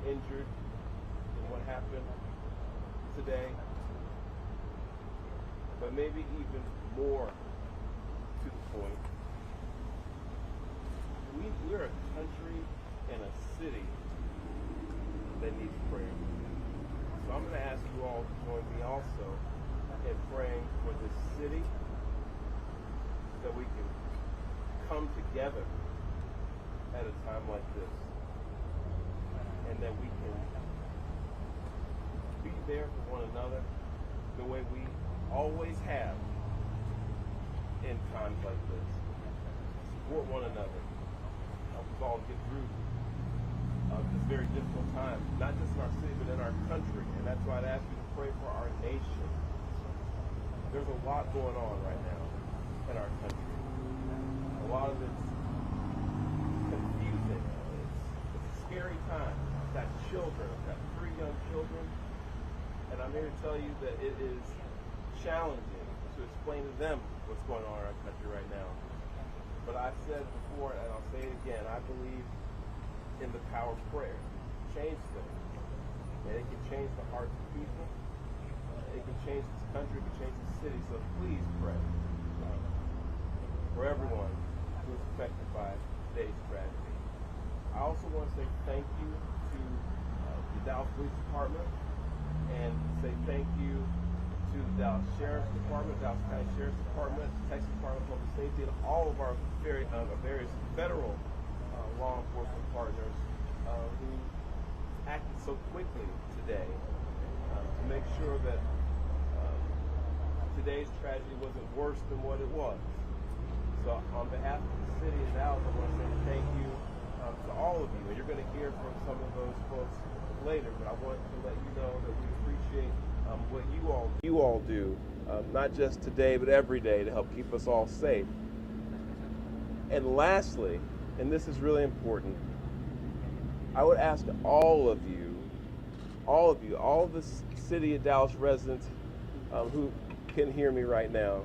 injured in what happened today, but maybe even more to the point, we're a country and a city that needs prayer. So I'm going to ask you all to join me also in praying for this city, that we can come together at a time like this, and that we can be there for one another the way we always have in times like this. Support one another, help us all get through this very difficult time, not just in our city, but in our country. And that's why I'd ask you to pray for our nation. There's a lot going on right now in our country. A lot of it's confusing. It's a scary time. I've got children. I've got 3 young children. And I'm here to tell you that it is challenging to explain to them what's going on in our country right now. But I've said before, and I'll say it again, I believe in the power of prayer. Change things. And it can change the hearts of people. It can change this country, it can change the city. So please pray for everyone who is affected by today's tragedy. I also want to say thank you to the Dallas Police Department, and say thank you to the Dallas Sheriff's Department, Dallas County Sheriff's Department, Texas Department of Public Safety, and all of our various federal law enforcement partners who acted so quickly today to make sure that today's tragedy wasn't worse than what it was. So on behalf of the city of Dallas, I want to say thank you to all of you. And you're going to hear from some of those folks later, but I want to let you know that we appreciate what you all do, not just today, but every day, to help keep us all safe. And lastly, and this is really important, I would ask all of the city of Dallas residents who can hear me right now,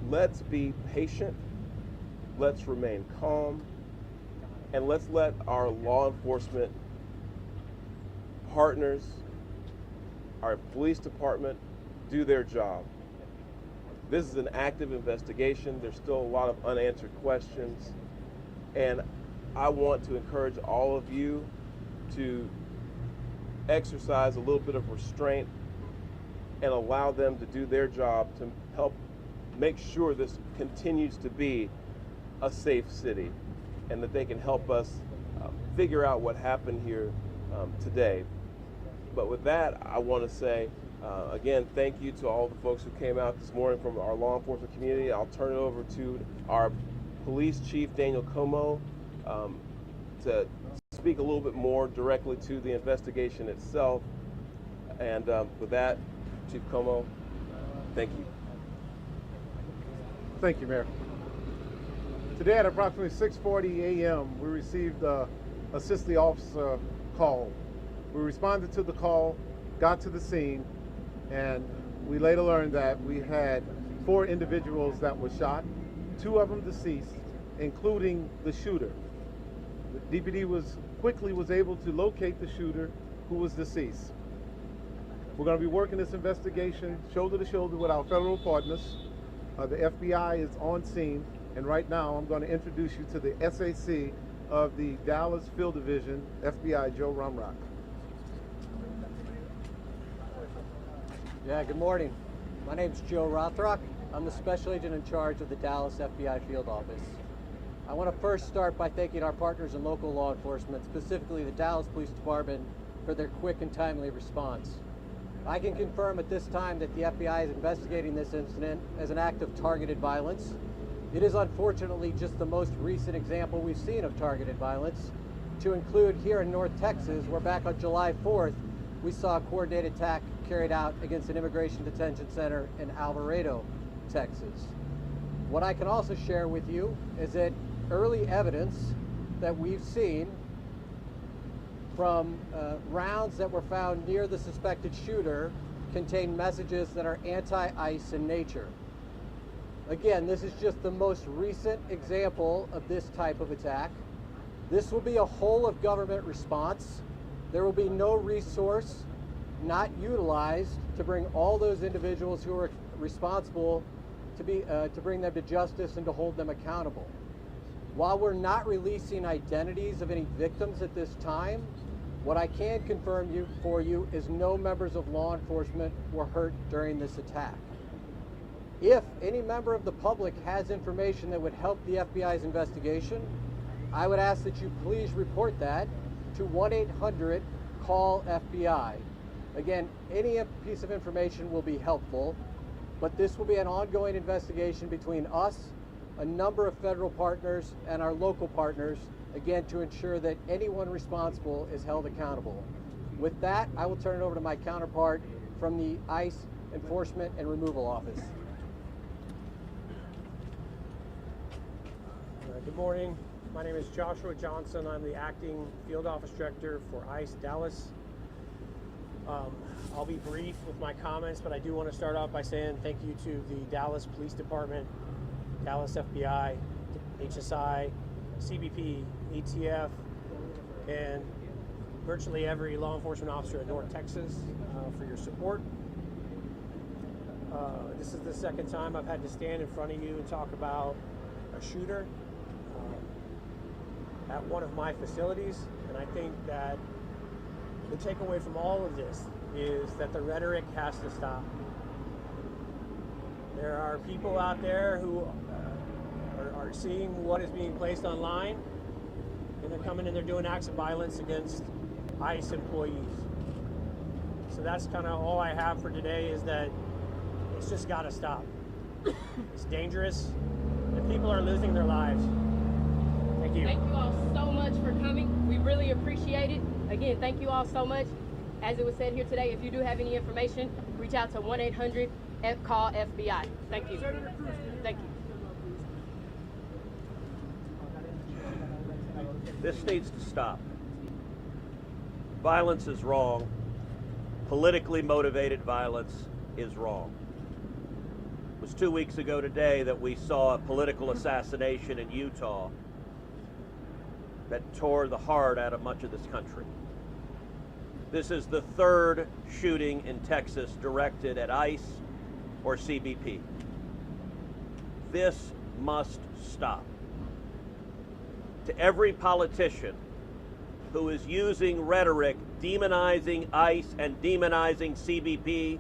let's be patient, let's remain calm, and let's let our law enforcement partners, our police department, do their job. This is an active investigation. There's still a lot of unanswered questions. And I want to encourage all of you to exercise a little bit of restraint and allow them to do their job to help make sure this continues to be a safe city, and that they can help us figure out what happened here today. But with that, I want to say, again, thank you to all the folks who came out this morning from our law enforcement community. I'll turn it over to our police chief, Daniel Como, to speak a little bit more directly to the investigation itself. And with that, Chief Como, thank you. Thank you, Mayor. Today at approximately 6:40 a.m., we received a assist the officer call. We responded to the call, got to the scene, and we later learned that we had 4 individuals that were shot, 2 of them deceased, including the shooter. The DPD was able to locate the shooter, who was deceased. We're going to be working this investigation shoulder to shoulder with our federal partners. The FBI is on scene, and right now I'm going to introduce you to the SAC of the Dallas Field Division, FBI Joe Rumrock. Yeah, good morning. My name's Joe Rothrock. I'm the special agent in charge of the Dallas FBI Field Office. I want to first start by thanking our partners in local law enforcement, specifically the Dallas Police Department, for their quick and timely response. I can confirm at this time that the FBI is investigating this incident as an act of targeted violence. It is unfortunately just the most recent example we've seen of targeted violence, to include here in North Texas, where back on July 4th, we saw a coordinated attack carried out against an immigration detention center in Alvarado, Texas. What I can also share with you is that early evidence that we've seen from rounds that were found near the suspected shooter contain messages that are anti-ICE in nature. Again, this is just the most recent example of this type of attack. This will be a whole of government response. There will be no resource not utilized to bring all those individuals who are responsible to bring them to justice and to hold them accountable. While we're not releasing identities of any victims at this time, what I can confirm for you is no members of law enforcement were hurt during this attack. If any member of the public has information that would help the FBI's investigation, I would ask that you please report that to 1-800-CALL-FBI. Again, any piece of information will be helpful, but this will be an ongoing investigation between us, a number of federal partners, and our local partners, again, to ensure that anyone responsible is held accountable. With that, I will turn it over to my counterpart from the ICE Enforcement and Removal Office. Good morning. My name is Joshua Johnson. I'm the acting field office director for ICE Dallas. I'll be brief with my comments, but I do want to start off by saying thank you to the Dallas Police Department, Dallas FBI, HSI, CBP, ATF, and virtually every law enforcement officer in North Texas for your support. This is the second time I've had to stand in front of you and talk about a shooter at one of my facilities, and I think that the takeaway from all of this is that the rhetoric has to stop. There are people out there who are seeing what is being placed online, and they're coming and they're doing acts of violence against ICE employees. So that's kind of all I have for today, is that it's just got to stop. It's dangerous, and people are losing their lives. Thank you. Thank you all so much for coming. We really appreciate it. Again, thank you all so much. As it was said here today, if you do have any information, reach out to 1-800-CALL-FBI. Thank you. Thank you. This needs to stop. Violence is wrong. Politically motivated violence is wrong. It was 2 weeks ago today that we saw a political assassination in Utah that tore the heart out of much of this country. This is the third shooting in Texas directed at ICE or CBP. This must stop. To every politician who is using rhetoric demonizing ICE and demonizing CBP,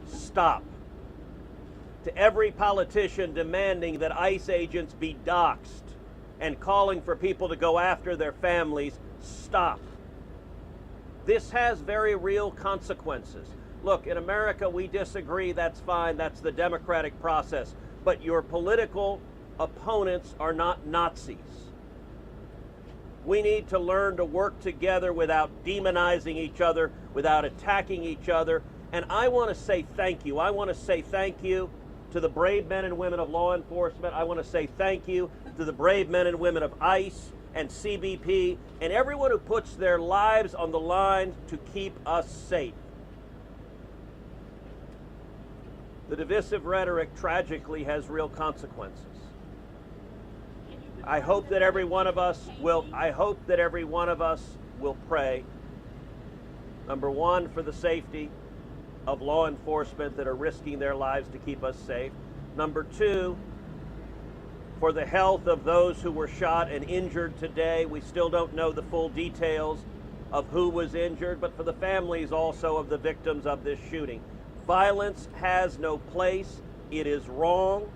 stop. To every politician demanding that ICE agents be doxxed and calling for people to go after their families, stop. This has very real consequences. Look, in America, we disagree, that's fine, that's the democratic process. But your political opponents are not Nazis. We need to learn to work together without demonizing each other, without attacking each other. And I want to say thank you. I want to say thank you to the brave men and women of law enforcement. I want to say thank you to the brave men and women of ICE and CBP and everyone who puts their lives on the line to keep us safe. The divisive rhetoric tragically has real consequences. I hope that every one of us will pray, number one, for the safety of law enforcement that are risking their lives to keep us safe. Number two, for the health of those who were shot and injured today. We still don't know the full details of who was injured, but for the families also of the victims of this shooting. Violence has no place. It is wrong.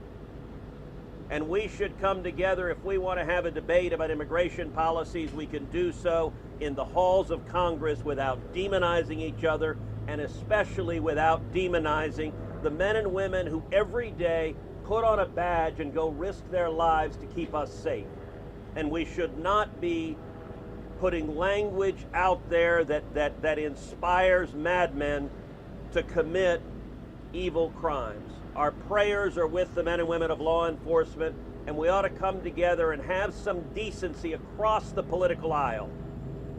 And we should come together. If we want to have a debate about immigration policies, we can do so in the halls of Congress without demonizing each other, and especially without demonizing the men and women who every day put on a badge and go risk their lives to keep us safe. And we should not be putting language out there that inspires madmen to commit evil crimes. Our prayers are with the men and women of law enforcement, and we ought to come together and have some decency across the political aisle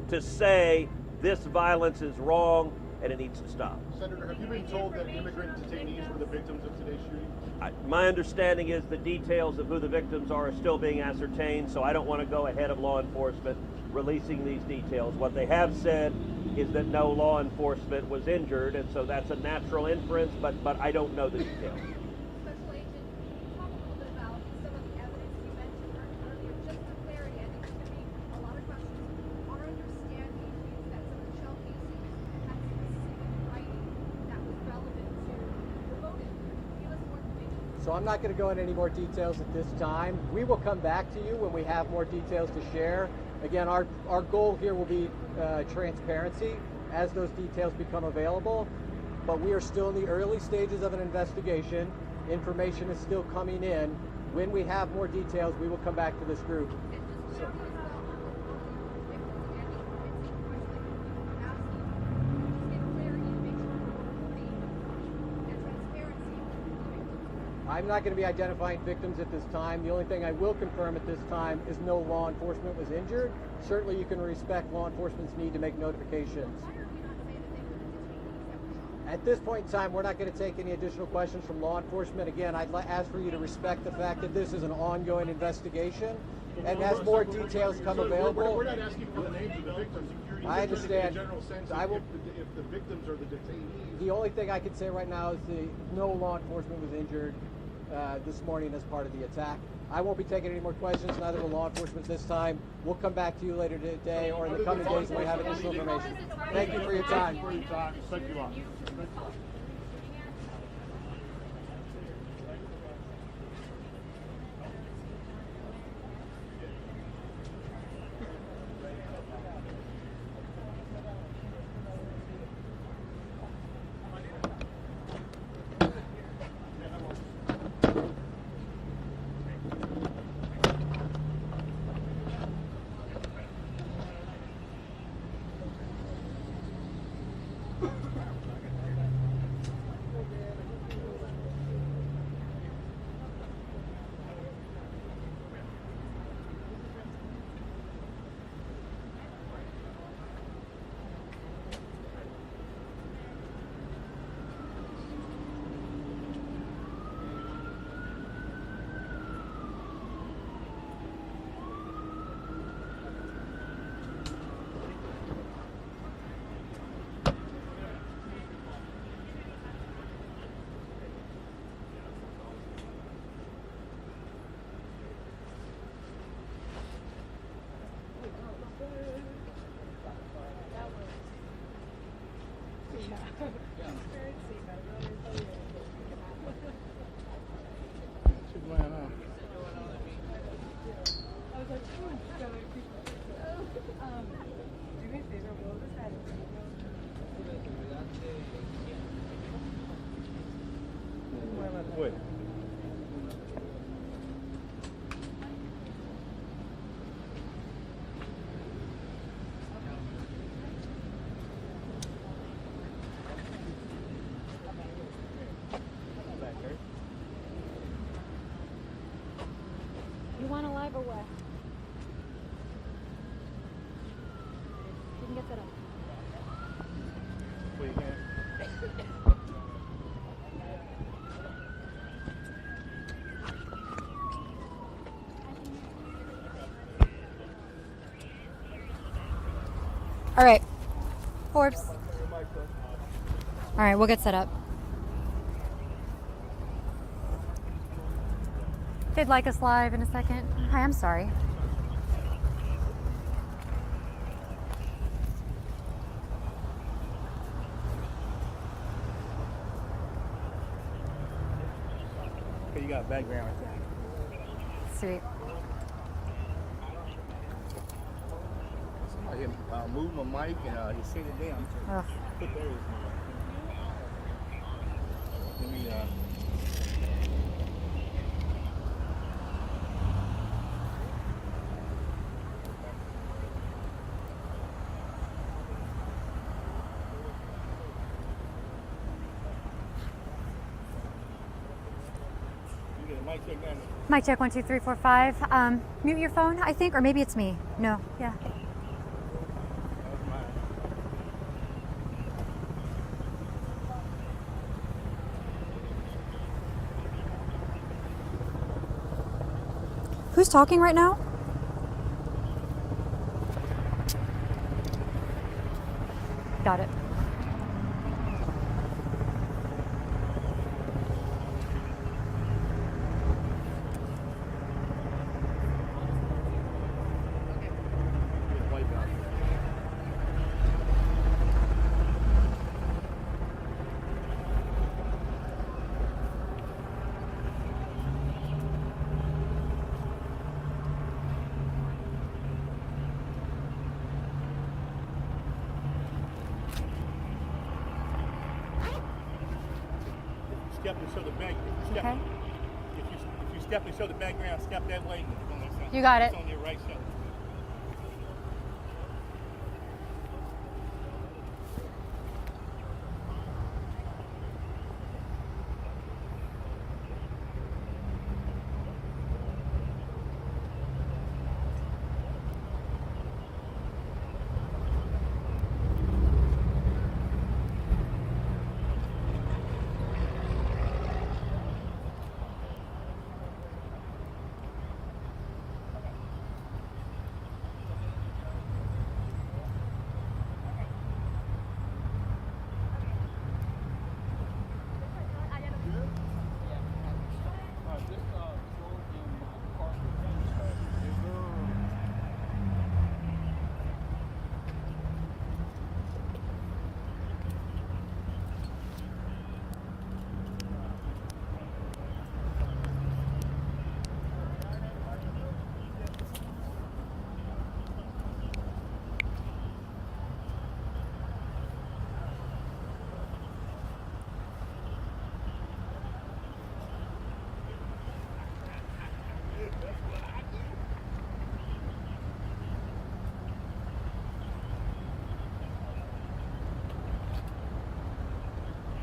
to say this violence is wrong, and it needs to stop. Senator, have you been told that immigrant detainees were the victims of today's shooting? My understanding is the details of who the victims are still being ascertained, so I don't want to go ahead of law enforcement releasing these details. What they have said is that no law enforcement was injured, and so that's a natural inference, but I don't know the details. Special Agent, can you talk a little bit about some of the evidence you mentioned earlier, just for clarity? I think there's going to be a lot of questions. Our understanding is that some of the shell casings had specific writing that was relevant to the motive. Give us more information. So I'm not going to go into any more details at this time. We will come back to you when we have more details to share. Again, our goal here will be transparency as those details become available, but we are still in the early stages of an investigation. Information is still coming in. When we have more details, we will come back to this group. And just clarity as well on the victims again, just convincing question that you keep asking. Just get clarity and make sure we're reporting and transparency with the victims. I'm not going to be identifying victims at this time. The only thing I will confirm at this time is no law enforcement was injured. Certainly you can respect law enforcement's need to make notifications. Why are we not saying that they were the detainees that were shot? At this point in time, we're not going to take any additional questions from law enforcement. Again, I'd ask for you to respect the fact that this is an ongoing investigation, and as more details come available. We're not asking for the names of the victims. I understand. In a general sense, I will. if the victims are the detainees. The only thing I can say right now is no law enforcement was injured this morning as part of the attack. I won't be taking any more questions, neither will law enforcement this time. We'll come back to you later today or in the coming days when we have additional information. Thank you for your time. Thank you all. Wait. You want a live or what? You can get that up. Wait, you can't. All right, Forbes. All right, we'll get set up. They'd like us live in a second. Hi, I'm sorry. Okay, you got a background right there. Sweet. I moved my mic and he said it down. Ugh. There it is. Let me you get a mic check down. Mic check 1 2 3 4 5. Mute your phone, I think, or maybe it's me. No, yeah. Who's talking right now? Got it. Step and show the back. Step. Okay. If you step and show the background, step that way. You got it. It's on your right shoulder.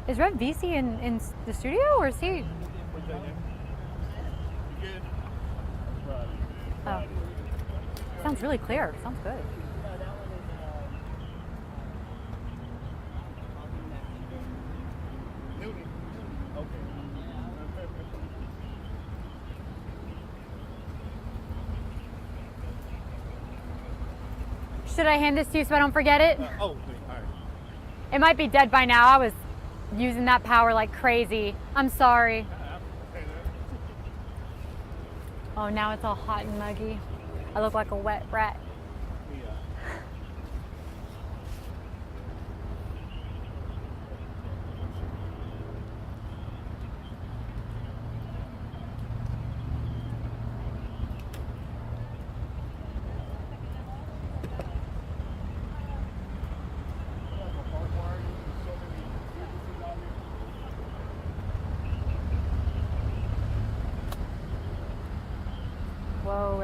Is Rev VC in the studio, or is he? Oh. Sounds really clear. Sounds good. Should I hand this to you so I don't forget it? All right. It might be dead by now. I was using that power like crazy. I'm sorry. Oh, now it's all hot and muggy. I look like a wet rat. Whoa,